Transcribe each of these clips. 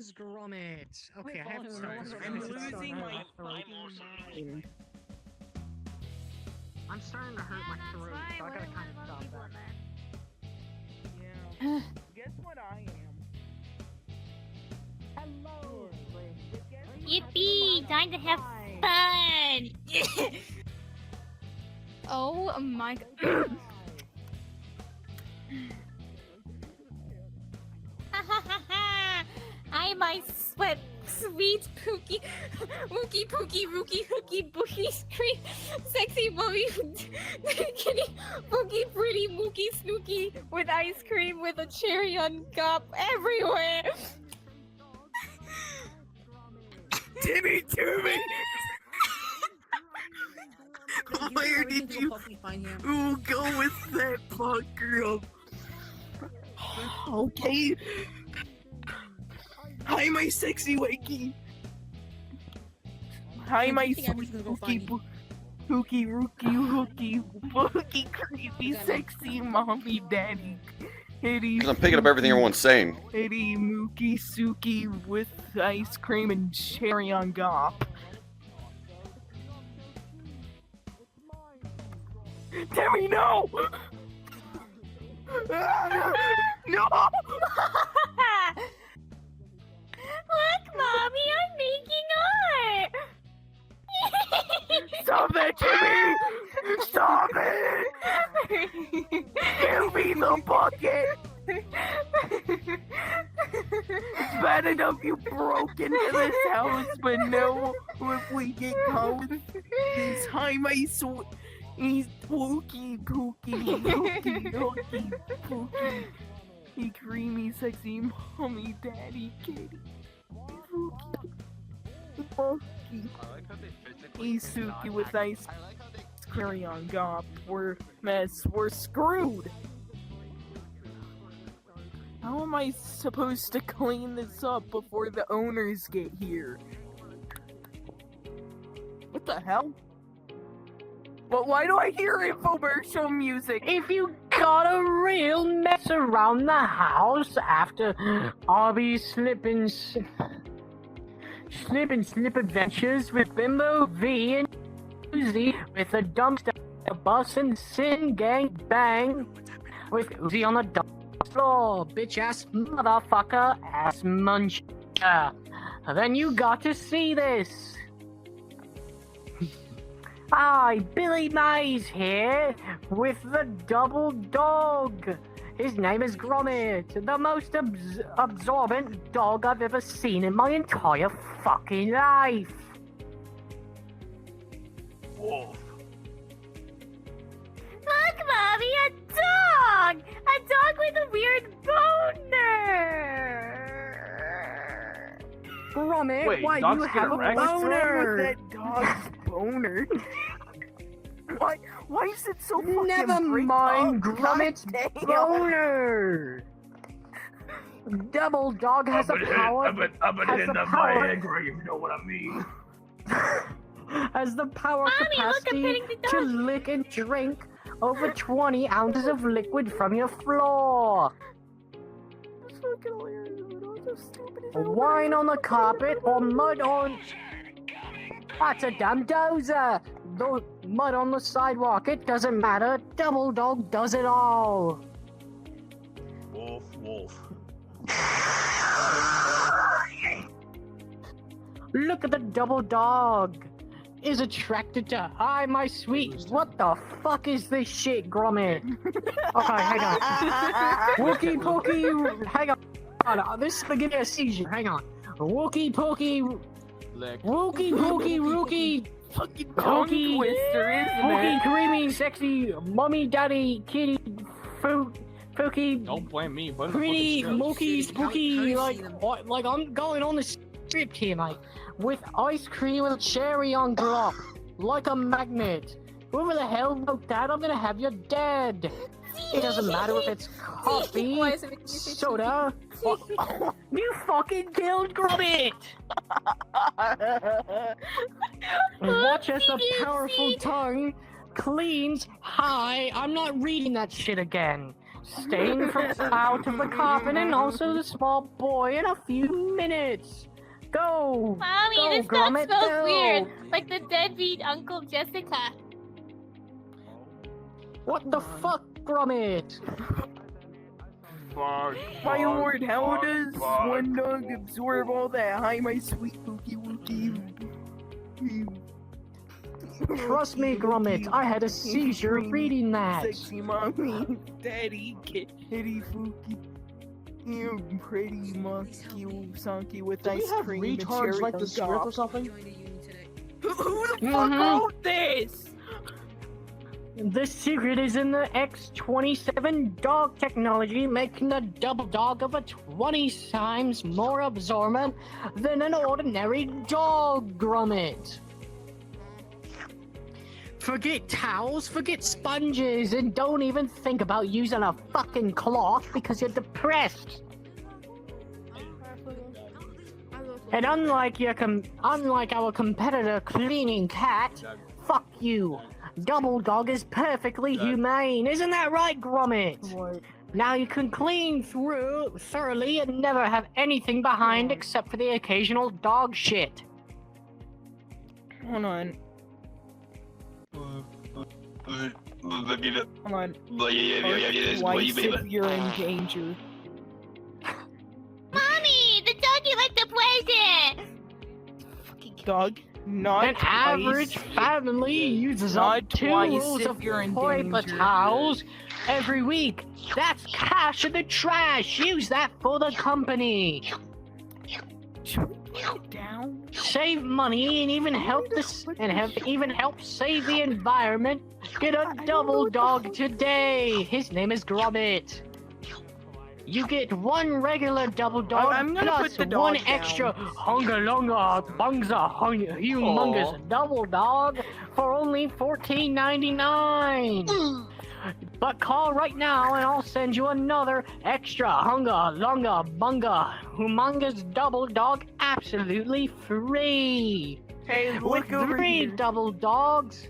name's Gromit. Okay, I have to start this. I'm losing my mind. I'm starting to hurt my throat, so I gotta kind of stop that. Yeah. Guess what I am? Hello. Yippee! Time to have fun! Oh my god. I my sweat sweet pookie wookie pookie rookie hooky bookie scream sexy mommy kitty pookie pretty mookie snooky with ice cream with a cherry on top everywhere. Timmy! Where did you go with that fucker? Okay. Hi, my sexy wakey. Hi, my sweet hooky rookie bookie creepy sexy mommy daddy. Because I'm picking up everything everyone's saying. Hitty mookie suki with ice cream and cherry on gop. Timmy, no! No! Look, Mommy, I'm making art! Stop it, Timmy! Stop it! Give me the bucket! It's bad enough you broke into this house, but no, if we get caught with this high my sweet, he's pookie, pookie. He creamy, sexy mommy, daddy, kitty. Pookie. He's Suki with ice cream on gop. We're screwed. How am I supposed to clean this up before the owners get here? What the hell? But why do I hear infomercial music? If you got a real mess around the house after all these slip adventures with Bimbo V and Uzi with a dumpster bus and sin gang bang with Uzi on the dumpster floor, bitch ass motherfucker ass muncher. Then you got to see this. Hi, Billy Mays here with the double dog. His name is Gromit, the most absorbent dog I've ever seen in my entire fucking life. Wolf. Look, Mommy, a dog! A dog with a weird boner! Gromit, Wait, why dogs you get have a erect? boner? What's wrong with that dog's boner? Why is it so fucking Never freaked mind, out? Grommit's God damn. boner. Double dog has the power. Up it has in the the power. Viagra, you know what I mean. Has the power Mommy, look, I'm capacity petting the to dog. lick and drink over 20 ounces of liquid from your floor. It's fucking hilarious, but I'm so stupid as hell. Wine on the carpet or mud on... That's a damn dozer. The mud on the sidewalk, it doesn't matter. Double dog does it all. Wolf. Look at the double dog. Is attracted to hi, my sweet. What the fuck is this shit, Gromit? Okay, hang on. Wookie pookie. Hang on. This is beginning a seizure. Hang on. Wookie pookie. Wookie pookie rookie. Fucking tongue twister, isn't Pookie it? creamy sexy mommy daddy kitty Pookie. Don't blame me, but Pretty mookie spooky How do you like I'm going on the script here, mate. With ice cream with a cherry on top, like a magnet. Whoever the hell wrote that, I'm gonna have you dead. It doesn't matter if it's coffee, Why is it making you say soda. You fucking killed Gromit. Watch as the powerful tongue cleans. Hi, I'm not reading that shit again. stain from out of the coffin and also the small boy in a few minutes. Go! Mommy, Go, this dog Gromit, smells go. weird, like the deadbeat Uncle Jessica. What the fuck, Gromit? Fuck. My lord, how does one dog absorb all that? Hi, my sweet Pookie Wookie. Trust me, Gromit, I had a seizure reading that. Sexy mommy, daddy, kitty Pookie. You pretty monkey Sanky with ice cream and cherry like the script or something? Who the fuck wrote this? The secret is in the X27 dog technology, making the double dog of a 20 times more absorbent than an ordinary dog, Gromit. Forget towels, forget sponges, and don't even think about using a fucking cloth because you're depressed. And unlike our competitor Cleaning Cat, fuck you. Double Dog is perfectly humane, isn't that right, Gromit? What? Now you can clean through thoroughly and never have anything behind except for the occasional dog shit. Hold on. Hold on. Twice if you're in danger. Mommy, the doggy like the present. Dog, not An twice. average family uses Not up 2 twice rolls if of you're in paper danger. towels every week. That's cash in the trash. Use that for the company. Should we put it down? Save money and even help save the environment. Get a double dog today. His name is Gromit. You get 1 regular double dog I'm gonna plus put the dog 1 down. extra hunga lunga bungza humongous double dog for only $14.99. But call right now and I'll send you another extra hunga lunga bunga humongous double dog absolutely free. Hey, With look over 3 here. double dogs.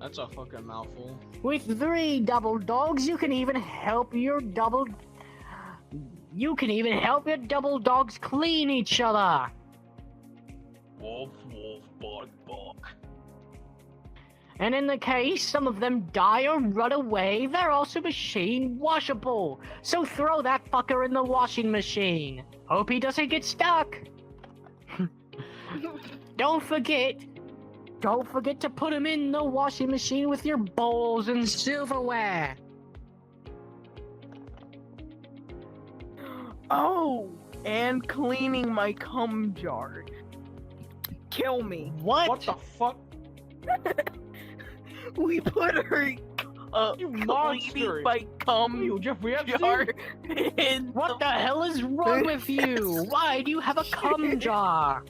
That's a fucking mouthful. With 3 double dogs, you can even help your double dogs clean each other. Wolf, wolf, bark, bark. And in the case some of them die or run away, they're also machine washable. So throw that fucker in the washing machine. Hope he doesn't get stuck. Don't forget to put him in the washing machine with your bowls and silverware. Oh, and cleaning my cum jar. Kill me. What the fuck? We put her You cleaning monster. my cum You Jeffrey jar Epstein? in What the hell is wrong with you? Why do you have a cum jar?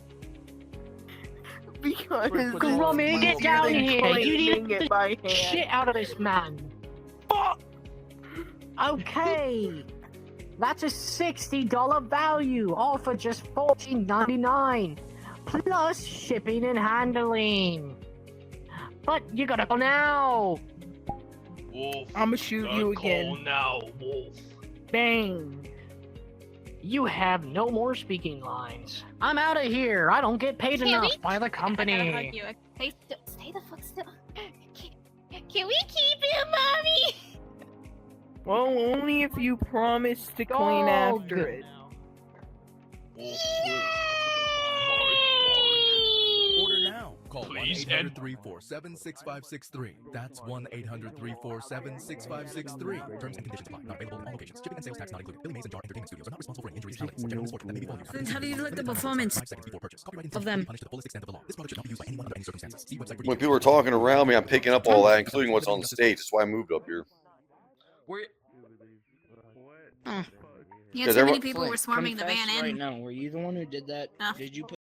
because Gromit, get down here. You need cleaning it by hand. shit out of this man. Fuck. Okay. That's a $60 value, all for just $14.99. Plus shipping and handling. But you gotta go now. Wolf. I'ma shoot you again. Call now, wolf. Bang. You have no more speaking lines. I'm out of here. I don't get paid Can enough we- by the I gotta hug company. you. Stay the fuck still. Can we keep him, Mommy? Well, only if you promise to clean Dog. after it. Wolf, Order now. Call Please 1-800-347-6563. That's 1-800-347-6563. Terms and conditions apply. Not available in all locations. Shipping and sales tax not included. Billy Mays and Jar Entertainment Studios are not responsible for any injuries, fatalities, or general misfortune that may be voluntary. Then how do you like the performance 5 seconds before purchase. Copyright of them? infringement may be punished to the fullest extent of the law. This product should not be used by anyone under any circumstances. See website for When details. people are talking around me, I'm picking up all that, including what's on the stage. That's why I moved up here. Yeah, Does too many everyone- people were swarming the van in. Right now, were you the one who did that? No. Did you put